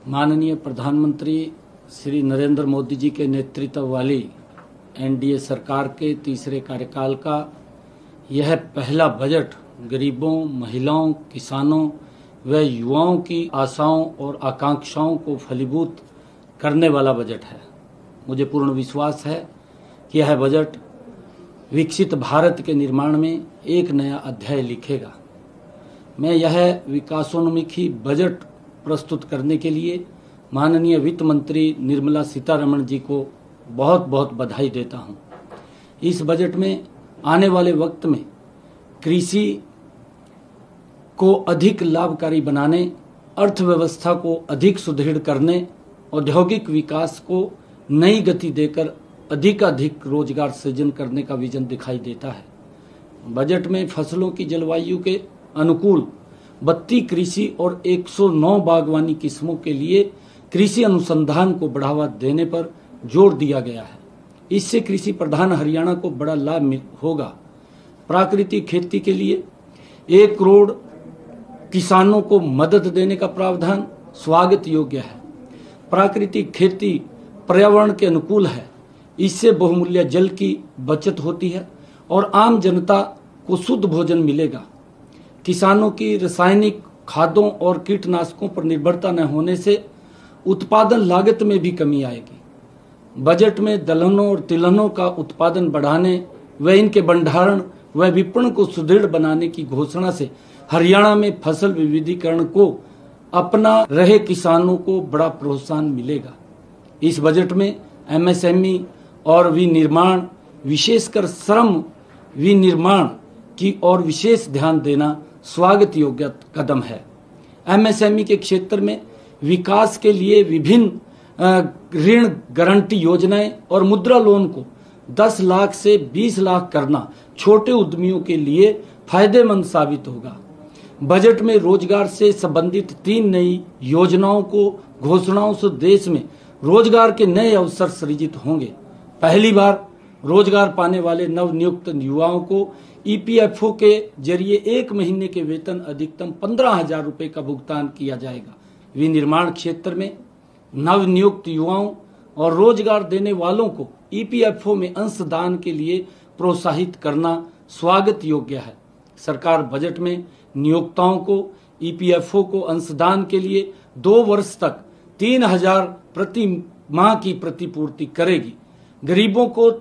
माननीय प्रधानमंत्री श्री नरेंद्र मोदी जी के नेतृत्व वाली एनडीए सरकार के तीसरे कार्यकाल का यह पहला बजट गरीबों, महिलाओं, किसानों व युवाओं की आशाओं और आकांक्षाओं को फलीभूत करने वाला बजट है। मुझे पूर्ण विश्वास है कि यह बजट विकसित भारत के निर्माण में एक नया अध्याय लिखेगा। मैं यह विकासोन्मुखी बजट प्रस्तुत करने के लिए माननीय वित्त मंत्री निर्मला सीतारमण जी को बहुत बहुत बधाई देता हूं। इस बजट में आने वाले वक्त में कृषि को अधिक लाभकारी बनाने, अर्थव्यवस्था को अधिक सुदृढ़ करने, औद्योगिक विकास को नई गति देकर अधिकाधिक रोजगार सृजन करने का विजन दिखाई देता है। बजट में फसलों की जलवायु के अनुकूल 32 कृषि और 109 बागवानी किस्मों के लिए कृषि अनुसंधान को बढ़ावा देने पर जोर दिया गया है। इससे कृषि प्रधान हरियाणा को बड़ा लाभ होगा। प्राकृतिक खेती के लिए 1 करोड़ किसानों को मदद देने का प्रावधान स्वागत योग्य है। प्राकृतिक खेती पर्यावरण के अनुकूल है। इससे बहुमूल्य जल की बचत होती है और आम जनता को शुद्ध भोजन मिलेगा। किसानों की रासायनिक खादों और कीटनाशकों पर निर्भरता न होने से उत्पादन लागत में भी कमी आएगी। बजट में दलहनों और तिलहनों का उत्पादन बढ़ाने व इनके भंडारण व विपणन को सुदृढ़ बनाने की घोषणा से हरियाणा में फसल विविधीकरण को अपना रहे किसानों को बड़ा प्रोत्साहन मिलेगा। इस बजट में एमएसएमई और विनिर्माण, विशेषकर श्रम विनिर्माण की ओर विशेष ध्यान देना स्वागत योग्य कदम है। एमएसएमई के क्षेत्र में विकास के लिए विभिन्न ऋण गारंटी योजनाएं और मुद्रा लोन को 10 लाख से 20 लाख करना छोटे उद्यमियों के लिए फायदेमंद साबित होगा। बजट में रोजगार से संबंधित 3 नई योजनाओं को घोषणाओं से देश में रोजगार के नए अवसर सृजित होंगे। पहली बार रोजगार पाने वाले नवनियुक्त युवाओं को ईपीएफओ के जरिए 1 महीने के वेतन अधिकतम 15,000 रुपए का भुगतान किया जाएगा। विनिर्माण क्षेत्र में नवनियुक्त युवाओं और रोजगार देने वालों को ईपीएफओ में अंशदान के लिए प्रोत्साहित करना स्वागत योग्य है। सरकार बजट में नियोक्ताओं को ईपीएफओ को अंशदान के लिए 2 वर्ष तक 3,000 प्रति माह की प्रतिपूर्ति करेगी। गरीबों को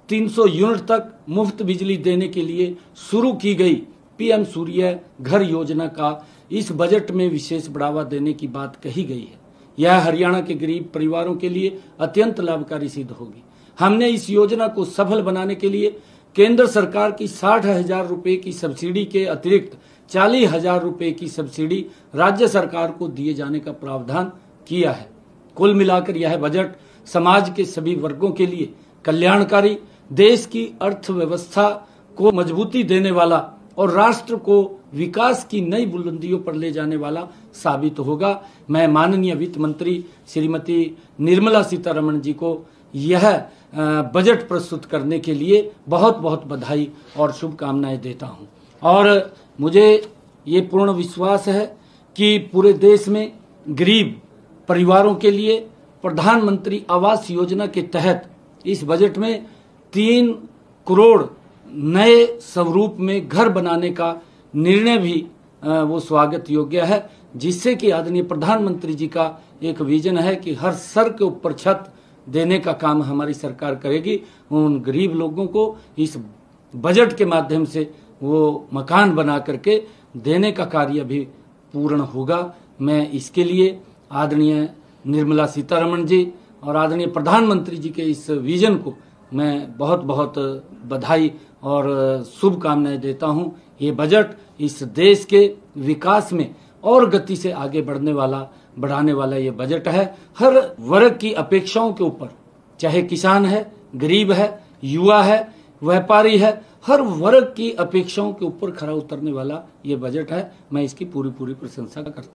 300 यूनिट तक मुफ्त बिजली देने के लिए शुरू की गई पीएम सूर्य घर योजना का इस बजट में विशेष बढ़ावा देने की बात कही गई है। यह हरियाणा के गरीब परिवारों के लिए अत्यंत लाभकारी सिद्ध होगी। हमने इस योजना को सफल बनाने के लिए केंद्र सरकार की 60,000 रुपए की सब्सिडी के अतिरिक्त 40,000 रुपए की सब्सिडी राज्य सरकार को दिए जाने का प्रावधान किया है। कुल मिलाकर यह बजट समाज के सभी वर्गों के लिए कल्याणकारी, देश की अर्थव्यवस्था को मजबूती देने वाला और राष्ट्र को विकास की नई बुलंदियों पर ले जाने वाला साबित होगा। मैं माननीय वित्त मंत्री श्रीमती निर्मला सीतारमण जी को यह बजट प्रस्तुत करने के लिए बहुत बहुत बधाई और शुभकामनाएं देता हूं। और मुझे ये पूर्ण विश्वास है कि पूरे देश में गरीब परिवारों के लिए प्रधानमंत्री आवास योजना के तहत इस बजट में 3 करोड़ नए स्वरूप में घर बनाने का निर्णय भी वो स्वागत योग्य है, जिससे कि आदरणीय प्रधानमंत्री जी का एक विजन है कि हर सर के ऊपर छत देने का काम हमारी सरकार करेगी। उन गरीब लोगों को इस बजट के माध्यम से वो मकान बना करके देने का कार्य भी पूर्ण होगा। मैं इसके लिए आदरणीय निर्मला सीतारमण जी और आदरणीय प्रधानमंत्री जी के इस विजन को मैं बहुत बहुत बधाई और शुभकामनाएं देता हूं। ये बजट इस देश के विकास में और गति से आगे बढ़ाने वाला ये बजट है। हर वर्ग की अपेक्षाओं के ऊपर, चाहे किसान है, गरीब है, युवा है, व्यापारी है, हर वर्ग की अपेक्षाओं के ऊपर खरा उतरने वाला ये बजट है। मैं इसकी पूरी प्रशंसा करता हूं।